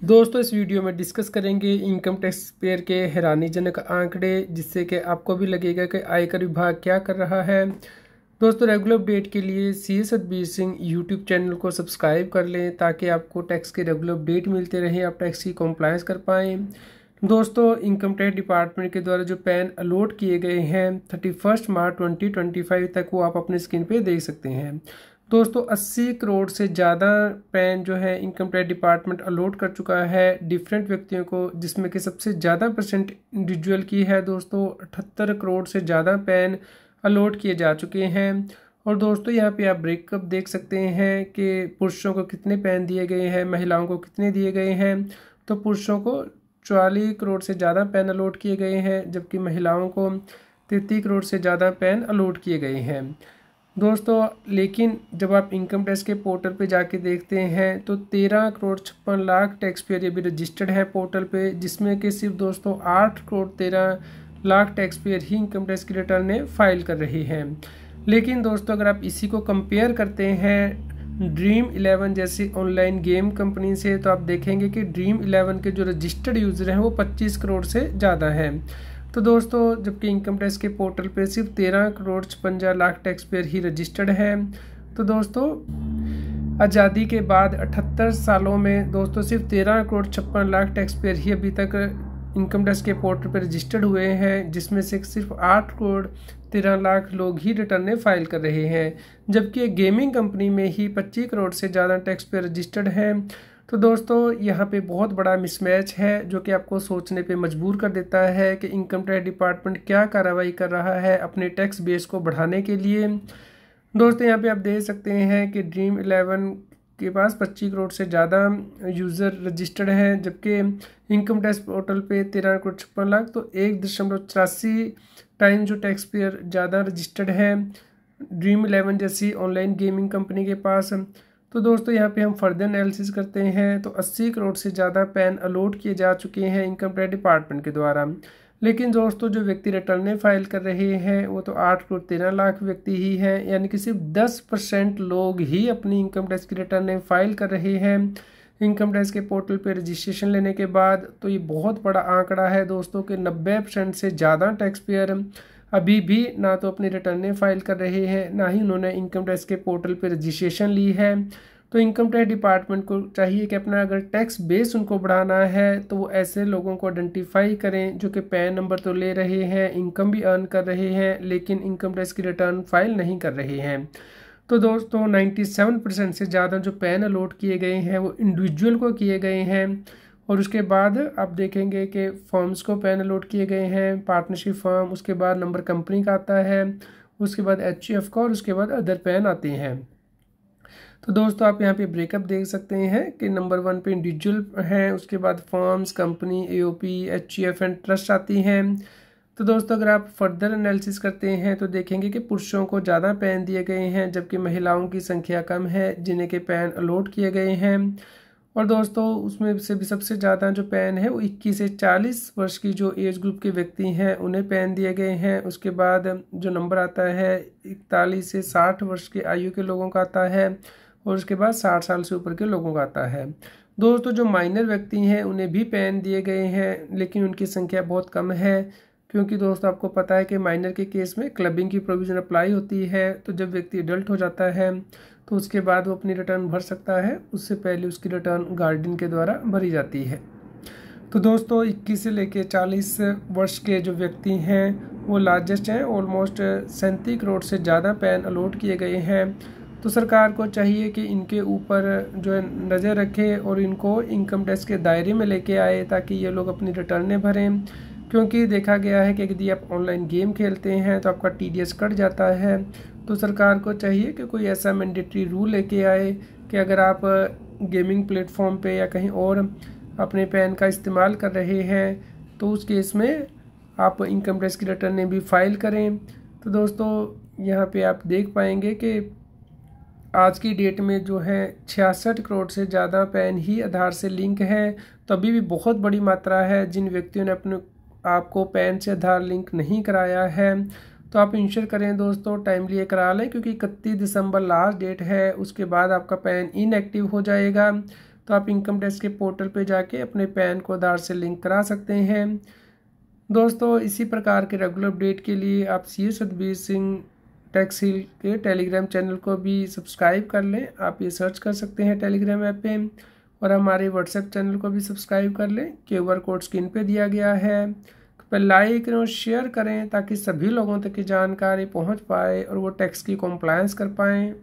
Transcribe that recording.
दोस्तों इस वीडियो में डिस्कस करेंगे इनकम टैक्स पेयर के हैरानीजनक आंकड़े, जिससे कि आपको भी लगेगा कि आयकर विभाग क्या कर रहा है। दोस्तों रेगुलर अपडेट के लिए CS Satbir Singh YouTube channel को सब्सक्राइब कर लें ताकि आपको टैक्स के रेगुलर अपडेट मिलते रहें, आप टैक्स की कॉम्प्लायंस कर पाएँ। दोस्तों इनकम टैक्स डिपार्टमेंट के द्वारा जो पैन अलॉट किए गए हैं 31 मार्च 2025 तक, वो आप अपने स्क्रीन पे देख सकते हैं। दोस्तों 80 करोड़ से ज़्यादा पैन जो है इनकम टैक्स डिपार्टमेंट अलॉट कर चुका है डिफरेंट व्यक्तियों को, जिसमें कि सबसे ज़्यादा परसेंट इंडिविजुअल की है। दोस्तों 78 करोड़ से ज़्यादा पैन अलॉट किए जा चुके हैं। और दोस्तों यहाँ पे आप ब्रेकअप देख सकते हैं कि पुरुषों को कितने पैन दिए गए हैं, महिलाओं को कितने दिए गए हैं। तो पुरुषों को 44 करोड़ से ज़्यादा पैन अलॉट किए गए हैं, जबकि महिलाओं को 33 करोड़ से ज़्यादा पैन अलॉट किए गए हैं। दोस्तों लेकिन जब आप इनकम टैक्स के पोर्टल पे जाके देखते हैं तो 13 करोड़ 56 लाख टैक्स पेयर ये भी रजिस्टर्ड है पोर्टल पे, जिसमें कि सिर्फ दोस्तों 8 करोड़ 13 लाख टैक्स पेयर ही इनकम टैक्स की रिटर्न फाइल कर रहे हैं। लेकिन दोस्तों अगर आप इसी को कंपेयर करते हैं ड्रीम 11 जैसी ऑनलाइन गेम कंपनी से, तो आप देखेंगे कि ड्रीम 11 के जो रजिस्टर्ड यूज़र हैं वो 25 करोड़ से ज़्यादा हैं। तो दोस्तों जबकि इनकम टैक्स के पोर्टल पे सिर्फ 13 करोड़ 56 लाख टैक्स पेयर ही रजिस्टर्ड है। तो दोस्तों आज़ादी के बाद 78 सालों में दोस्तों सिर्फ 13 करोड़ 56 लाख टैक्स पेयर ही अभी तक इनकम टैक्स के पोर्टल पर रजिस्टर्ड हुए हैं, जिसमें से सिर्फ 8 करोड़ 13 लाख लोग ही रिटर्न फाइल कर रहे हैं। जबकि गेमिंग कंपनी में ही 25 करोड़ से ज़्यादा टैक्स पेयर रजिस्टर्ड है। तो दोस्तों यहाँ पे बहुत बड़ा मिसमैच है जो कि आपको सोचने पे मजबूर कर देता है कि इनकम टैक्स डिपार्टमेंट क्या कार्रवाई कर रहा है अपने टैक्स बेस को बढ़ाने के लिए। दोस्तों यहाँ पे आप देख सकते हैं कि ड्रीम 11 के पास 25 करोड़ से ज़्यादा यूज़र रजिस्टर्ड हैं, जबकि इनकम टैक्स पोर्टल पे 13 करोड़ 56 लाख, तो 1.84 टाइम जो टैक्स पेयर ज़्यादा रजिस्टर्ड है ड्रीम 11 जैसी ऑनलाइन गेमिंग कंपनी के पास। तो दोस्तों यहाँ पे हम फर्दर एनालिसिस करते हैं तो 80 करोड़ से ज़्यादा पैन अलॉट किए जा चुके हैं इनकम टैक्स डिपार्टमेंट के द्वारा। लेकिन दोस्तों जो व्यक्ति रिटर्न फाइल कर रहे हैं वो तो 8 करोड़ 13 लाख व्यक्ति ही हैं, यानी कि सिर्फ 10% लोग ही अपनी इनकम टैक्स की रिटर्न फाइल कर रहे हैं इनकम टैक्स के पोर्टल पे रजिस्ट्रेशन लेने के बाद। तो ये बहुत बड़ा आंकड़ा है दोस्तों कि 90% से ज़्यादा टैक्स पेयर अभी भी ना तो अपनी रिटर्नें फाइल कर रहे हैं, ना ही उन्होंने इनकम टैक्स के पोर्टल पर रजिस्ट्रेशन ली है। तो इनकम टैक्स डिपार्टमेंट को चाहिए कि अपना अगर टैक्स बेस उनको बढ़ाना है तो वो ऐसे लोगों को आइडेंटिफाई करें जो कि पैन नंबर तो ले रहे हैं, इनकम भी अर्न कर रहे हैं, लेकिन इनकम टैक्स की रिटर्न फाइल नहीं कर रहे हैं। तो दोस्तों 97% से ज़्यादा जो पैन अलॉट किए गए हैं वो इंडिविजुअल को किए गए हैं। और उसके बाद आप देखेंगे कि फर्म्स को पैन अलॉट किए गए हैं, पार्टनरशिप फर्म, उसके बाद नंबर कंपनी का आता है, उसके बाद HUF का, और उसके बाद अदर पैन आते हैं। तो दोस्तों आप यहाँ पे ब्रेकअप देख सकते हैं कि नंबर 1 पे इंडिविजुअल हैं, उसके बाद firms, company, AOP, HUF and trust आती हैं। तो दोस्तों अगर आप फर्दर एनालिसिस करते हैं तो देखेंगे कि पुरुषों को ज़्यादा पैन दिए गए हैं, जबकि महिलाओं की संख्या कम है जिन्हें के पैन अलॉट किए गए हैं। और दोस्तों उसमें से भी सबसे ज़्यादा जो पैन है वो 21 से 40 वर्ष की जो एज ग्रुप के व्यक्ति हैं उन्हें पैन दिए गए हैं। उसके बाद जो नंबर आता है 41 से 60 वर्ष की आयु के लोगों का आता है, और उसके बाद 60 साल से ऊपर के लोगों का आता है। दोस्तों जो माइनर व्यक्ति हैं उन्हें भी पैन दिए गए हैं, लेकिन उनकी संख्या बहुत कम है, क्योंकि दोस्तों आपको पता है कि माइनर के केस में क्लबिंग की प्रोविज़न अप्लाई होती है। तो जब व्यक्ति एडल्ट हो जाता है तो उसके बाद वो अपनी रिटर्न भर सकता है, उससे पहले उसकी रिटर्न गार्डियन के द्वारा भरी जाती है। तो दोस्तों 21 से लेकर 40 वर्ष के जो व्यक्ति हैं वो लार्जेस्ट हैं, ऑलमोस्ट 37 करोड़ से ज़्यादा पैन अलॉट किए गए हैं। तो सरकार को चाहिए कि इनके ऊपर जो है नज़र रखे और इनको इनकम टैक्स के दायरे में लेके आए ताकि ये लोग अपनी रिटर्नें भरें। क्योंकि देखा गया है कि यदि आप ऑनलाइन गेम खेलते हैं तो आपका TDS कट जाता है। तो सरकार को चाहिए कि कोई ऐसा मैंडेटरी रूल लेके आए कि अगर आप गेमिंग प्लेटफॉर्म पे या कहीं और अपने पैन का इस्तेमाल कर रहे हैं तो उस केस में आप इनकम टैक्स की रिटर्नें भी फाइल करें। तो दोस्तों यहाँ पे आप देख पाएंगे कि आज की डेट में जो है 66 करोड़ से ज़्यादा पैन ही आधार से लिंक है। तो अभी भी बहुत बड़ी मात्रा है जिन व्यक्तियों ने अपने आपको पैन से आधार लिंक नहीं कराया है। तो आप इंश्योर करें दोस्तों टाइमली करा लें, क्योंकि 31 दिसंबर लास्ट डेट है, उसके बाद आपका पैन इनएक्टिव हो जाएगा। तो आप इनकम टैक्स के पोर्टल पे जाके अपने पैन को आधार से लिंक करा सकते हैं। दोस्तों इसी प्रकार के रेगुलर अपडेट के लिए आप सी सतबीर सिंह टैक्स हिल के टेलीग्राम चैनल को भी सब्सक्राइब कर लें। आप ये सर्च कर सकते हैं टेलीग्राम ऐप पे, और हमारे व्हाट्सएप चैनल को भी सब्सक्राइब कर लें। QR कोड स्क्रीन पे दिया गया है, पर लाइक करें और शेयर करें ताकि सभी लोगों तक की जानकारी पहुंच पाए और वो टैक्स की कॉम्प्लायंस कर पाएँ।